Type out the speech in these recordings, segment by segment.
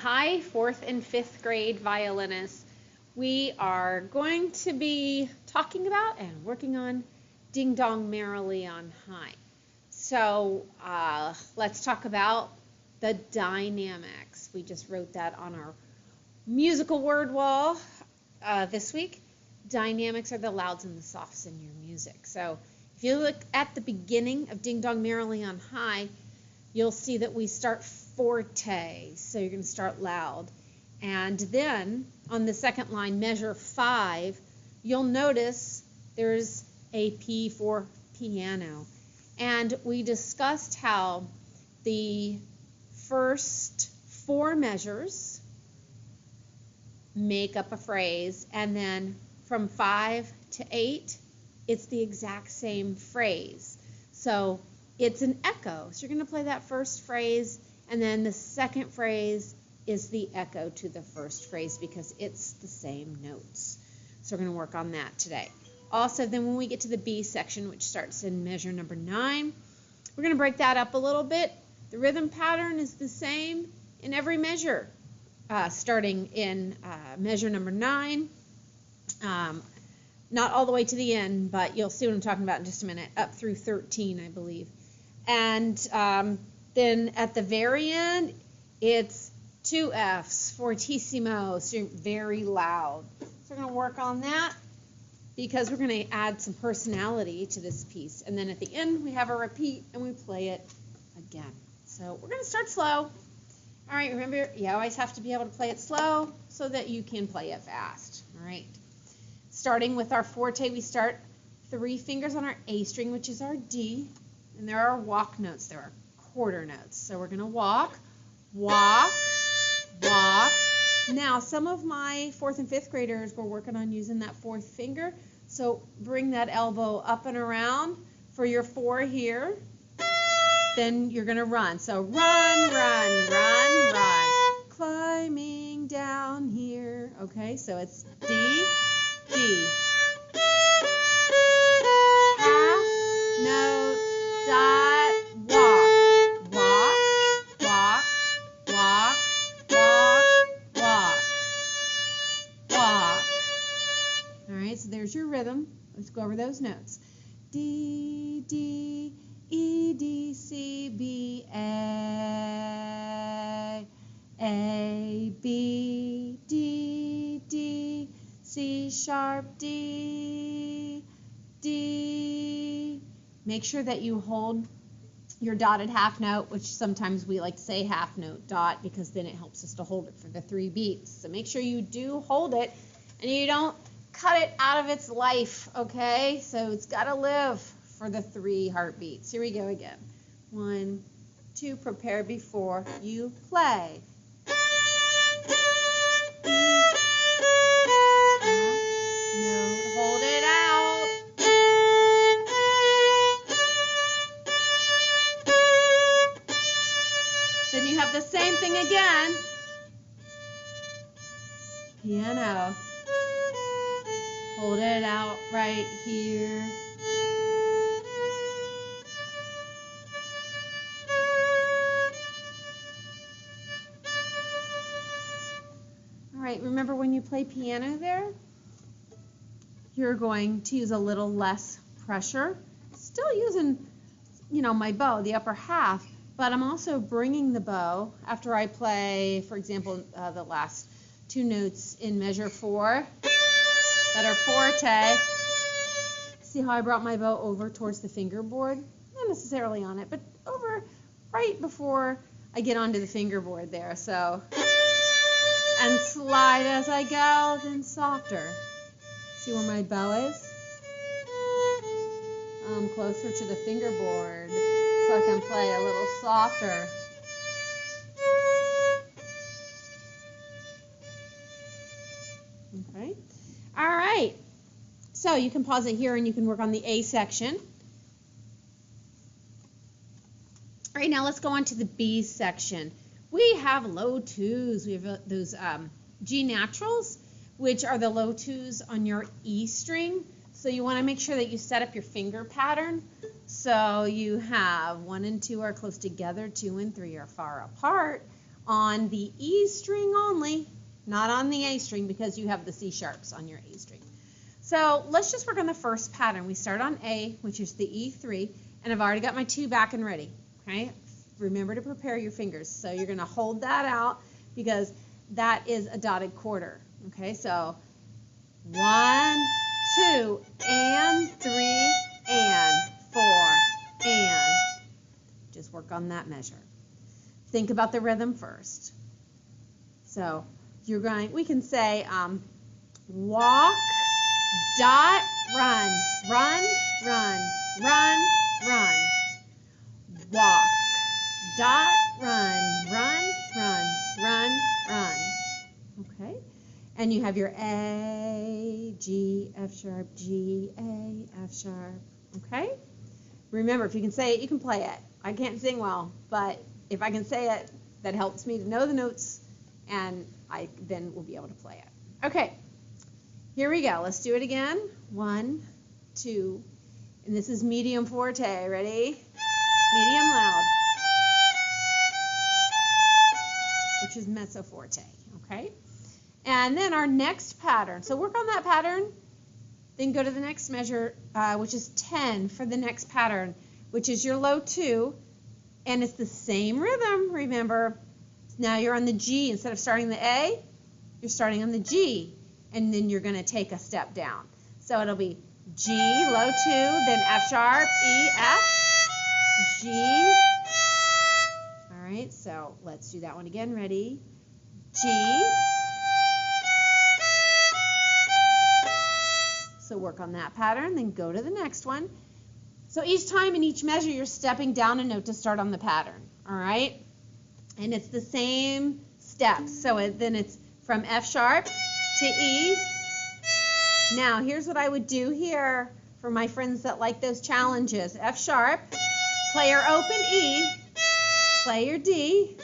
Hi, 4th and 5th grade violinists. We are going to be talking about and working on Ding Dong Merrily on High. So let's talk about the dynamics. We just wrote that on our musical word wall this week. Dynamics are the louds and the softs in your music. So if you look at the beginning of Ding Dong Merrily on High, you'll see that we start forte, so you're going to start loud. And then on the second line, measure 5, you'll notice there's a P for piano. And we discussed how the first 4 measures make up a phrase, and then from 5 to 8, it's the exact same phrase. So it's an echo. So you're going to play that first phrase, and then the second phrase is the echo to the first phrase because it's the same notes. So we're going to work on that today. Also, then when we get to the B section, which starts in measure number 9, we're going to break that up a little bit. The rhythm pattern is the same in every measure, starting in measure number 9. Not all the way to the end, but you'll see what I'm talking about in just a minute, up through 13, I believe. And then at the very end, it's 2 Fs, fortissimo, so you're very loud. So we're going to work on that because we're going to add some personality to this piece. And then at the end, we have a repeat, and we play it again. So we're going to start slow. All right, remember, you always have to be able to play it slow so that you can play it fast. All right. Starting with our forte, we start 3 fingers on our A string, which is our D, and there are walk notes. There are quarter notes. So we're going to walk, walk, walk. Now, some of my 4th and 5th graders were working on using that 4th finger, so bring that elbow up and around for your 4 here. Then you're going to run. So run, run, run, run. Climbing down here. Okay, so it's D, D. Half note, dot, walk. Walk, walk, walk, walk, walk. Walk. All right, so there's your rhythm. Let's go over those notes. D, D, E, D, C, B, A, B, D, D, C sharp, D, D. Make sure that you hold your dotted half note, which sometimes we like to say half note dot because then it helps us to hold it for the 3 beats. So make sure you do hold it and you don't cut it out of its life, okay? So it's got to live for the 3 heartbeats. Here we go again. 1, 2, prepare before you play. Hold it out. Then you have the same thing again. Piano. Hold it out right here. All right, remember when you play piano there, you're going to use a little less pressure. Still using, my bow, the upper half, but I'm also bringing the bow after I play, for example, the last 2 notes in measure 4 that are forte. See how I brought my bow over towards the fingerboard? Not necessarily on it, but over right before I get onto the fingerboard there. So, and slide as I go, then softer. See where my bow is? I'm closer to the fingerboard so I can play a little softer. Okay. All right. So you can pause it here and you can work on the A section. All right, now let's go on to the B section. We have low 2s. We have those G naturals, which are the low 2s on your E string. So you want to make sure that you set up your finger pattern. So you have 1 and 2 are close together, 2 and 3 are far apart, on the E string only, not on the A string because you have the C sharps on your A string. So let's just work on the first pattern. We start on A, which is the E3, and I've already got my 2 back and ready. Okay? Remember to prepare your fingers. So you're going to hold that out because that is a dotted quarter. Okay, so 1, 2, and 3, and 4, and. Just work on that measure. Think about the rhythm first. So we can say walk, dot, run, run, run, run, run. Walk, dot, run, run, run, run, run. Okay? And you have your A, G, F sharp, G, A, F sharp. Okay? Remember, if you can say it, you can play it. I can't sing well, but if I can say it, that helps me to know the notes, and I then will be able to play it. Okay, here we go. Let's do it again. 1, 2, and this is medium forte. Ready? Medium loud, which is mezzo forte. Okay, and then our next pattern. So work on that pattern, then go to the next measure, which is 10 for the next pattern, which is your low 2, and it's the same rhythm, remember. Now you're on the G. Instead of starting the A, you're starting on the G, and then you're going to take a step down. So it'll be G, low 2, then F sharp, E, F, G. All right, so let's do that one again. Ready? G. So work on that pattern, then go to the next one. So each time in each measure, you're stepping down a note to start on the pattern, all right? And it's the same steps. So then it's from F sharp to E. Now, here's what I would do here for my friends that like those challenges. F sharp, play your open E, play your D,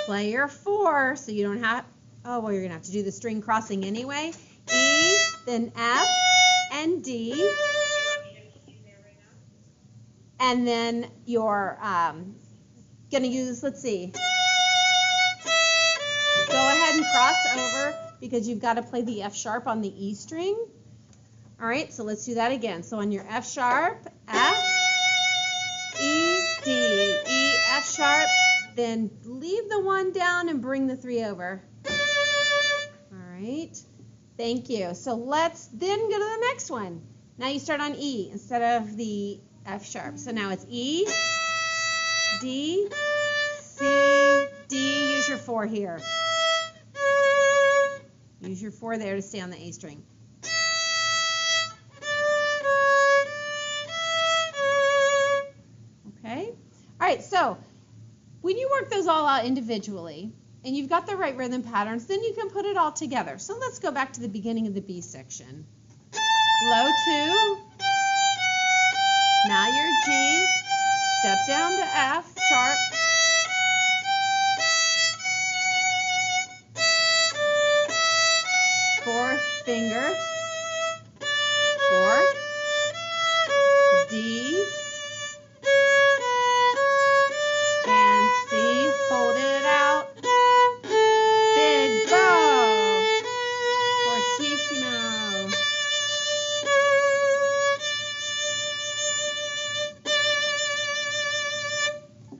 play your 4, so you don't have, oh, well, you're going to have to do the string crossing anyway. E, then F, and D. And then you're going to use, let's see, go ahead and cross over because you've got to play the F sharp on the E string. All right, so let's do that again. So on your F sharp, F, E, D, E, F sharp, then leave the 1 down and bring the 3 over. All right, thank you. So let's then go to the next one. Now you start on E instead of the F sharp. So now it's E, D, C, D. Use your 4 here. Use your 4 there to stay on the A string. Okay? All right, so when you work those all out individually and you've got the right rhythm patterns, then you can put it all together. So let's go back to the beginning of the B section. Low 2. Now your G, step down to F sharp, fourth finger, 4, D, and C, hold it out, big bow, fortissimo.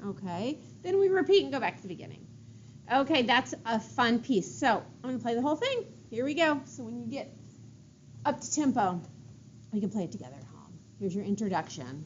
Okay, then we repeat and go back to the beginning. Okay, that's a fun piece. So I'm going to play the whole thing. Here we go. So when you get up to tempo, we can play it together at home. Here's your introduction.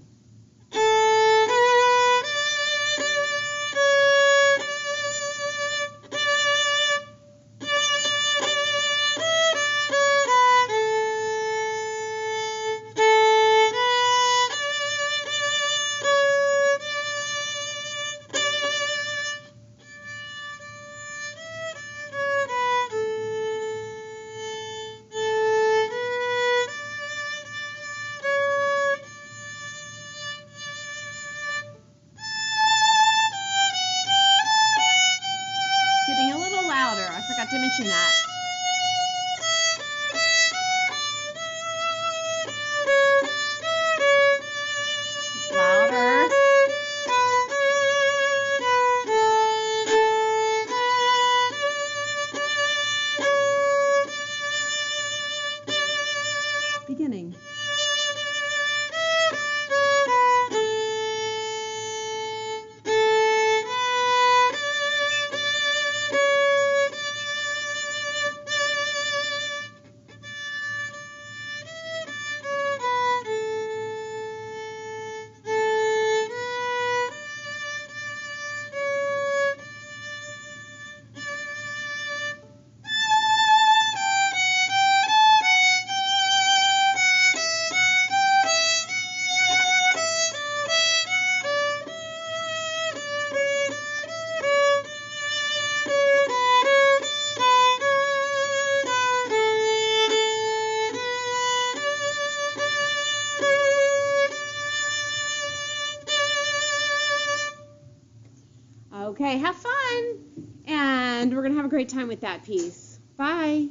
I forgot to mention that. Louder. have fun. And we're going to have a great time with that piece. Bye.